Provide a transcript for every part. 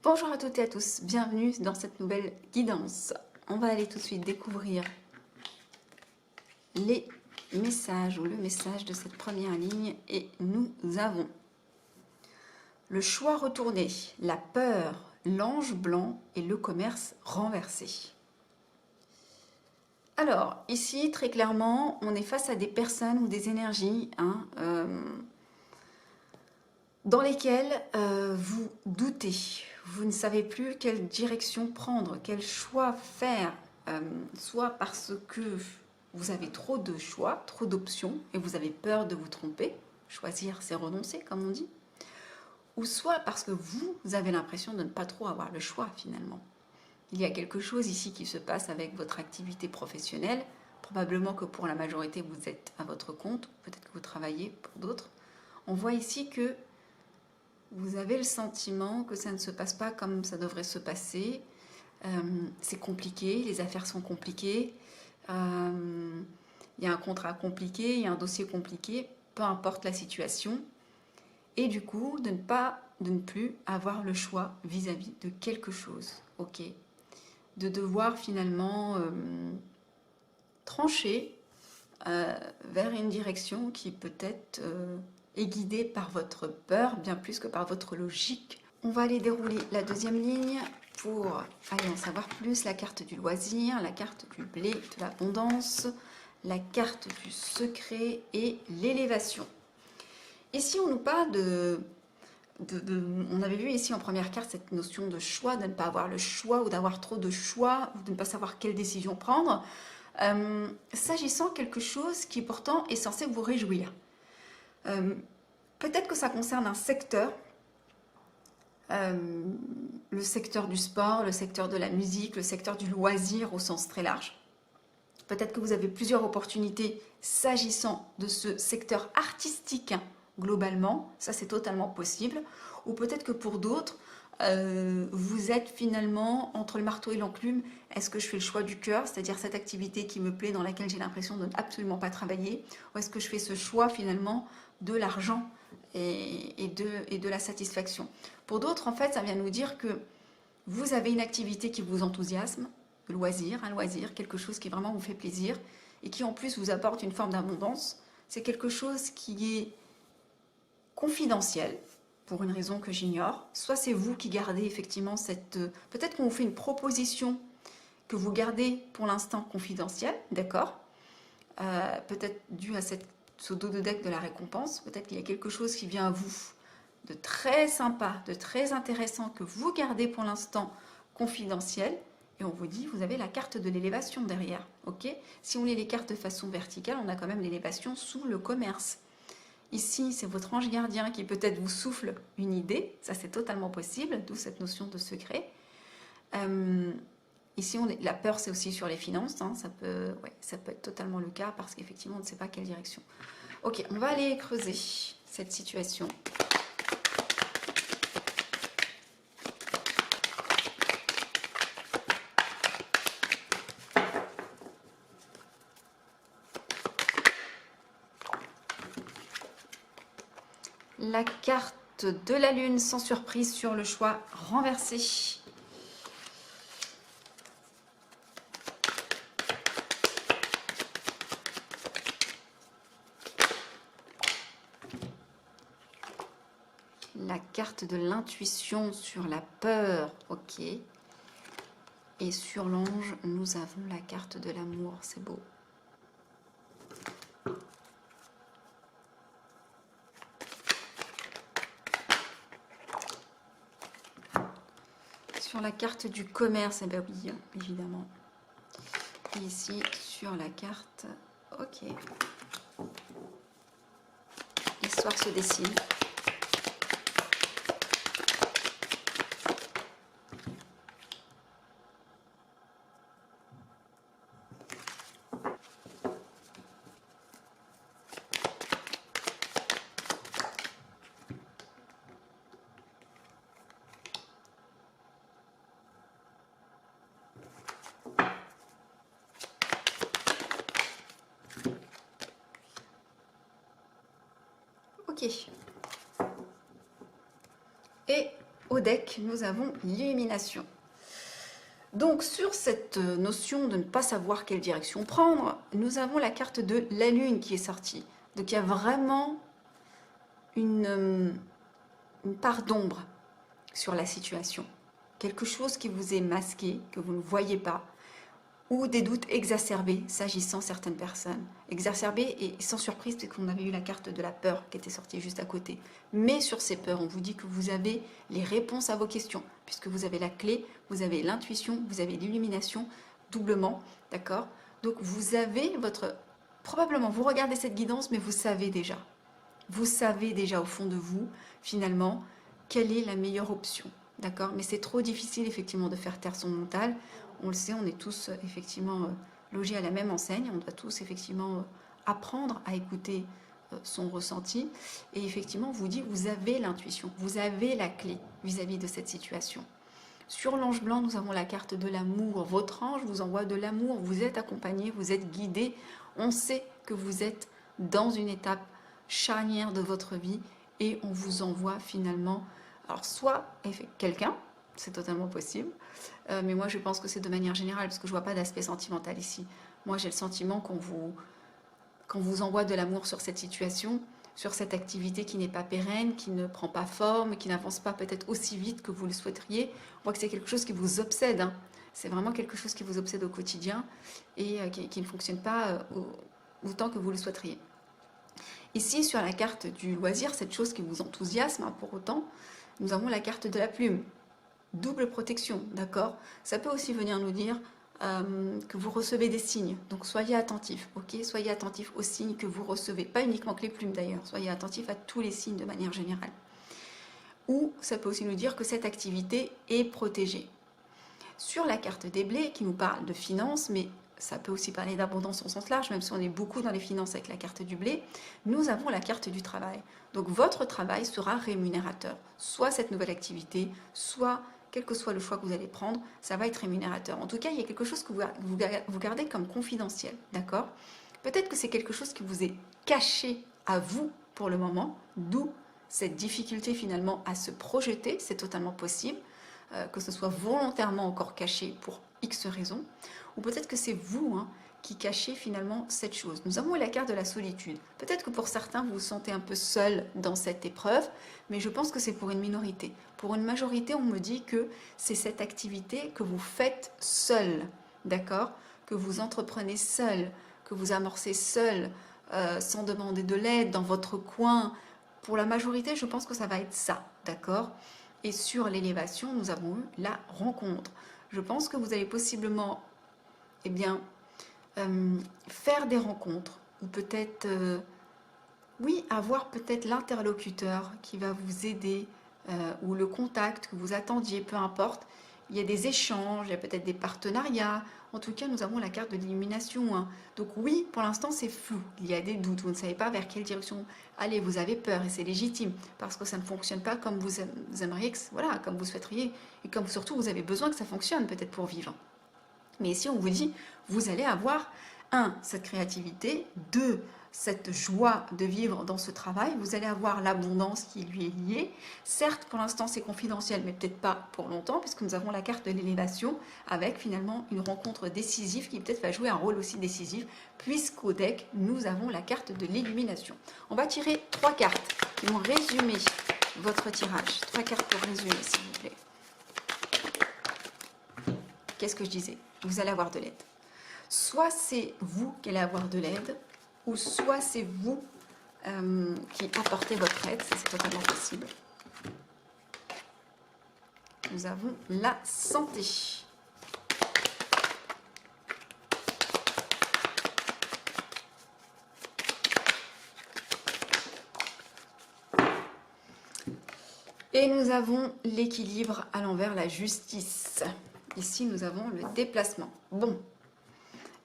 Bonjour à toutes et à tous, bienvenue dans cette nouvelle guidance. On va aller tout de suite découvrir les messages ou le message de cette première ligne et nous avons le choix retourné, la peur, l'ange blanc et le commerce renversé. Alors ici très clairement on est face à des personnes ou des énergies dans lesquelles vous doutez, vous ne savez plus quelle direction prendre, quel choix faire, soit parce que vous avez trop de choix, trop d'options et vous avez peur de vous tromper, choisir c'est renoncer comme on dit, ou soit parce que vous avez l'impression de ne pas trop avoir le choix finalement. Il y a quelque chose ici qui se passe avec votre activité professionnelle, probablement que pour la majorité vous êtes à votre compte, peut-être que vous travaillez pour d'autres. On voit ici que vous avez le sentiment que ça ne se passe pas comme ça devrait se passer. C'est compliqué, les affaires sont compliquées. Il y a un contrat compliqué, il y a un dossier compliqué, peu importe la situation. Et du coup, de ne plus avoir le choix vis-à-vis de quelque chose. Ok. De devoir finalement trancher vers une direction qui peut-être est guidée par votre peur, bien plus que par votre logique. On va aller dérouler la deuxième ligne pour aller en savoir plus. La carte du loisir, la carte du blé, de l'abondance, la carte du secret et l'élévation. Ici, on nous parle on avait vu ici en première carte cette notion de choix, de ne pas avoir le choix ou d'avoir trop de choix, ou de ne pas savoir quelle décision prendre. S'agissant de quelque chose qui pourtant est censé vous réjouir. Peut-être que ça concerne un secteur, le secteur du sport, le secteur de la musique, le secteur du loisir au sens très large. Peut-être que vous avez plusieurs opportunités s'agissant de ce secteur artistique globalement, ça c'est totalement possible. Ou peut-être que pour d'autres, vous êtes finalement entre le marteau et l'enclume. Est-ce que je fais le choix du cœur, c'est-à-dire cette activité qui me plaît, dans laquelle j'ai l'impression de absolument pas travailler, ou est-ce que je fais ce choix finalement de l'argent et de la satisfaction? Pour d'autres, en fait, ça vient nous dire que vous avez une activité qui vous enthousiasme, un loisir, quelque chose qui vraiment vous fait plaisir et qui en plus vous apporte une forme d'abondance. C'est quelque chose qui est confidentiel, pour une raison que j'ignore. Soit c'est vous qui gardez effectivement cette... Peut-être qu'on vous fait une proposition que vous gardez pour l'instant confidentielle, d'accord, peut-être dû à ce dos de deck de la récompense. Peut-être qu'il y a quelque chose qui vient à vous de très sympa, de très intéressant que vous gardez pour l'instant confidentiel. Et on vous dit, vous avez la carte de l'élévation derrière, ok? Si on lit les cartes de façon verticale, on a quand même l'élévation sous le commerce. Ici, c'est votre ange gardien qui peut-être vous souffle une idée, ça c'est totalement possible, d'où cette notion de secret. Ici, la peur, c'est aussi sur les finances, hein, ça peut être totalement le cas parce qu'effectivement, on ne sait pas quelle direction. Ok, on va aller creuser cette situation. La carte de la lune sans surprise sur le choix renversé. La carte de l'intuition sur la peur, ok. Et sur l'ange, nous avons la carte de l'amour, c'est beau. Sur la carte du commerce, eh bien oui, évidemment. Et ici, sur la carte, ok. L'histoire se dessine. Ok. Et au deck, nous avons l'illumination. Donc sur cette notion de ne pas savoir quelle direction prendre, nous avons la carte de la lune qui est sortie. Donc il y a vraiment une part d'ombre sur la situation. Quelque chose qui vous est masqué, que vous ne voyez pas, ou des doutes exacerbés s'agissant de certaines personnes. Exacerbés et sans surprise, parce qu'on avait eu la carte de la peur qui était sortie juste à côté. Mais sur ces peurs, on vous dit que vous avez les réponses à vos questions, puisque vous avez la clé, vous avez l'intuition, vous avez l'illumination, doublement, d'accord? Donc vous avez votre... Probablement, vous regardez cette guidance, mais vous savez déjà. Vous savez déjà au fond de vous, finalement, quelle est la meilleure option, d'accord? Mais c'est trop difficile, effectivement, de faire taire son mental. On le sait, on est tous effectivement logés à la même enseigne, on doit tous effectivement apprendre à écouter son ressenti. Et effectivement, on vous dit, vous avez l'intuition, vous avez la clé vis-à-vis de cette situation. Sur l'ange blanc, nous avons la carte de l'amour. Votre ange vous envoie de l'amour, vous êtes accompagné, vous êtes guidé. On sait que vous êtes dans une étape charnière de votre vie et on vous envoie finalement, alors soit quelqu'un, c'est totalement possible, mais moi je pense que c'est de manière générale parce que je vois pas d'aspect sentimental ici. Moi j'ai le sentiment qu'on vous envoie de l'amour sur cette situation, sur cette activité qui n'est pas pérenne, qui ne prend pas forme, qui n'avance pas peut-être aussi vite que vous le souhaiteriez. On voit que c'est quelque chose qui vous obsède, hein. C'est vraiment quelque chose qui vous obsède au quotidien et qui ne fonctionne pas autant que vous le souhaiteriez. Ici, sur la carte du loisir, cette chose qui vous enthousiasme, hein, pour autant, nous avons la carte de la plume. Double protection, d'accord? Ça peut aussi venir nous dire que vous recevez des signes. Donc, soyez attentifs, ok? Soyez attentifs aux signes que vous recevez. Pas uniquement que les plumes, d'ailleurs. Soyez attentifs à tous les signes de manière générale. Ou ça peut aussi nous dire que cette activité est protégée. Sur la carte des blés, qui nous parle de finances, mais ça peut aussi parler d'abondance au sens large, même si on est beaucoup dans les finances avec la carte du blé, nous avons la carte du travail. Donc votre travail sera rémunérateur. Soit cette nouvelle activité, soit quel que soit le choix que vous allez prendre, ça va être rémunérateur. En tout cas, il y a quelque chose que vous gardez comme confidentiel, d'accord? Peut-être que c'est quelque chose qui vous est caché à vous pour le moment, d'où cette difficulté finalement à se projeter, c'est totalement possible, que ce soit volontairement encore caché pour X raisons, ou peut-être que c'est vous qui cachez finalement cette chose. Nous avons la carte de la solitude. Peut-être que pour certains, vous vous sentez un peu seul dans cette épreuve, mais je pense que c'est pour une minorité. Pour une majorité, on me dit que c'est cette activité que vous faites seul, d'accord? Que vous entreprenez seul, que vous amorcez seul, sans demander de l'aide, dans votre coin. Pour la majorité, je pense que ça va être ça, d'accord? Et sur l'élévation, nous avons eu la rencontre. Je pense que vous allez possiblement, eh bien, faire des rencontres, ou peut-être, oui, avoir peut-être l'interlocuteur qui va vous aider, ou le contact que vous attendiez, peu importe. Il y a des échanges, il y a peut-être des partenariats. En tout cas, nous avons la carte de l'illumination, hein. Donc oui, pour l'instant, c'est flou. Il y a des doutes, vous ne savez pas vers quelle direction aller. Vous avez peur et c'est légitime parce que ça ne fonctionne pas comme vous aimeriez, voilà, comme vous souhaiteriez. Et comme surtout, vous avez besoin que ça fonctionne peut-être pour vivre. Mais ici, on vous dit, vous allez avoir, 1, cette créativité, 2, cette joie de vivre dans ce travail, vous allez avoir l'abondance qui lui est liée. Certes, pour l'instant, c'est confidentiel, mais peut-être pas pour longtemps, puisque nous avons la carte de l'élévation, avec finalement une rencontre décisive qui peut-être va jouer un rôle aussi décisif, puisqu'au deck, nous avons la carte de l'illumination. On va tirer 3 cartes qui vont résumer votre tirage. 3 cartes pour résumer, s'il vous plaît. Qu'est-ce que je disais? Vous allez avoir de l'aide. Soit c'est vous qui allez avoir de l'aide, ou soit c'est vous qui apportez votre aide, ça c'est totalement possible. Nous avons la santé. Et nous avons l'équilibre à l'envers, la justice. Ici, nous avons le déplacement. Bon.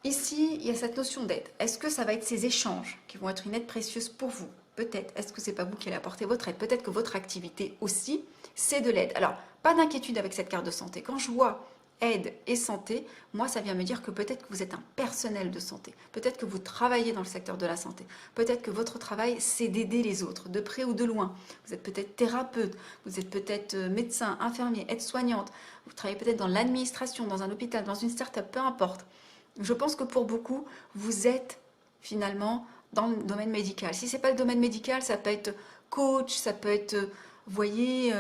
Ici, il y a cette notion d'aide. Est-ce que ça va être ces échanges qui vont être une aide précieuse pour vous? Peut-être. Est-ce que c'est pas vous qui allez apporter votre aide? Peut-être que votre activité aussi, c'est de l'aide. Alors, pas d'inquiétude avec cette carte de santé. Quand je vois aide et santé, moi ça vient me dire que peut-être que vous êtes un personnel de santé, peut-être que vous travaillez dans le secteur de la santé, peut-être que votre travail c'est d'aider les autres, de près ou de loin. Vous êtes peut-être thérapeute, vous êtes peut-être médecin, infirmier, aide-soignante, vous travaillez peut-être dans l'administration, dans un hôpital, dans une start-up, peu importe. Je pense que pour beaucoup, vous êtes finalement dans le domaine médical. Si ce n'est pas le domaine médical, ça peut être coach, ça peut être, vous voyez,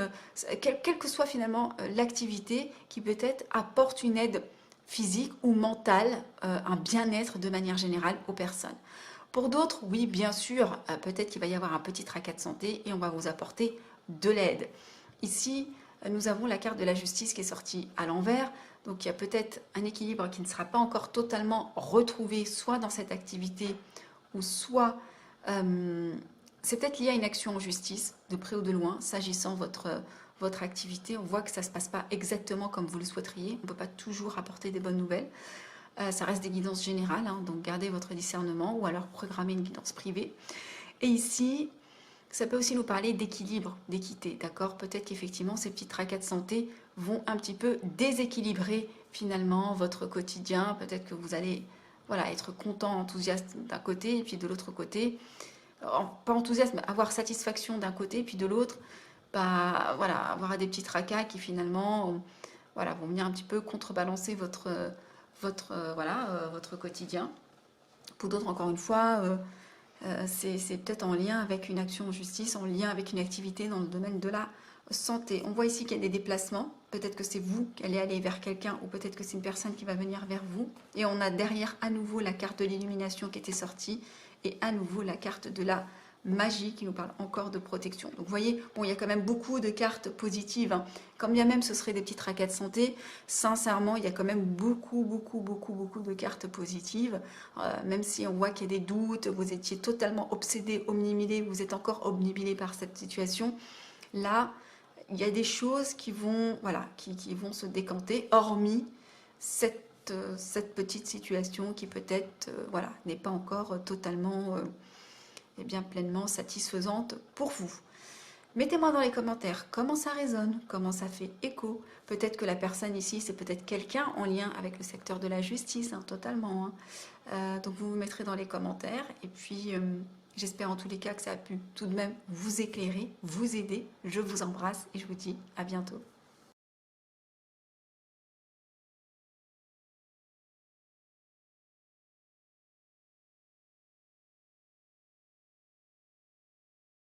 quelle que soit finalement l'activité qui peut-être apporte une aide physique ou mentale, un bien-être de manière générale aux personnes. Pour d'autres, oui, bien sûr, peut-être qu'il va y avoir un petit tracas de santé et on va vous apporter de l'aide. Ici, nous avons la carte de la justice qui est sortie à l'envers. Donc il y a peut-être un équilibre qui ne sera pas encore totalement retrouvé, soit dans cette activité, ou soit c'est peut-être lié à une action en justice, de près ou de loin, s'agissant de votre activité. On voit que ça ne se passe pas exactement comme vous le souhaiteriez. On ne peut pas toujours apporter des bonnes nouvelles. Ça reste des guidances générales, hein, donc gardez votre discernement ou alors programmez une guidance privée. Et ici, ça peut aussi nous parler d'équilibre, d'équité, d'accord? Peut-être qu'effectivement, ces petits tracas de santé vont un petit peu déséquilibrer finalement votre quotidien. Peut-être que vous allez voilà, être content, enthousiaste d'un côté, et puis de l'autre côté, pas enthousiaste, mais avoir satisfaction d'un côté, puis de l'autre, bah, voilà, avoir des petits tracas qui finalement voilà, vont venir un petit peu contrebalancer votre quotidien. Pour d'autres, encore une fois, c'est peut-être en lien avec une action en justice, en lien avec une activité dans le domaine de la santé. On voit ici qu'il y a des déplacements. Peut-être que c'est vous qui allez aller vers quelqu'un ou peut-être que c'est une personne qui va venir vers vous. Et on a derrière à nouveau la carte de l'illumination qui était sortie et à nouveau la carte de la magie qui nous parle encore de protection. Donc vous voyez, bon, il y a quand même beaucoup de cartes positives, hein. Quand bien même ce serait des petits tracas de santé, sincèrement, il y a quand même beaucoup de cartes positives. Même si on voit qu'il y a des doutes, vous étiez totalement obsédé, omnibulé, vous êtes encore omnibulé par cette situation. Là, il y a des choses qui vont, voilà, qui vont se décanter, hormis cette petite situation qui peut-être voilà, n'est pas encore totalement et bien pleinement satisfaisante pour vous. Mettez-moi dans les commentaires comment ça résonne, comment ça fait écho. Peut-être que la personne ici, c'est peut-être quelqu'un en lien avec le secteur de la justice, hein, totalement. Hein. Donc vous me mettrez dans les commentaires. Et puis, j'espère en tous les cas que ça a pu tout de même vous éclairer, vous aider. Je vous embrasse et je vous dis à bientôt.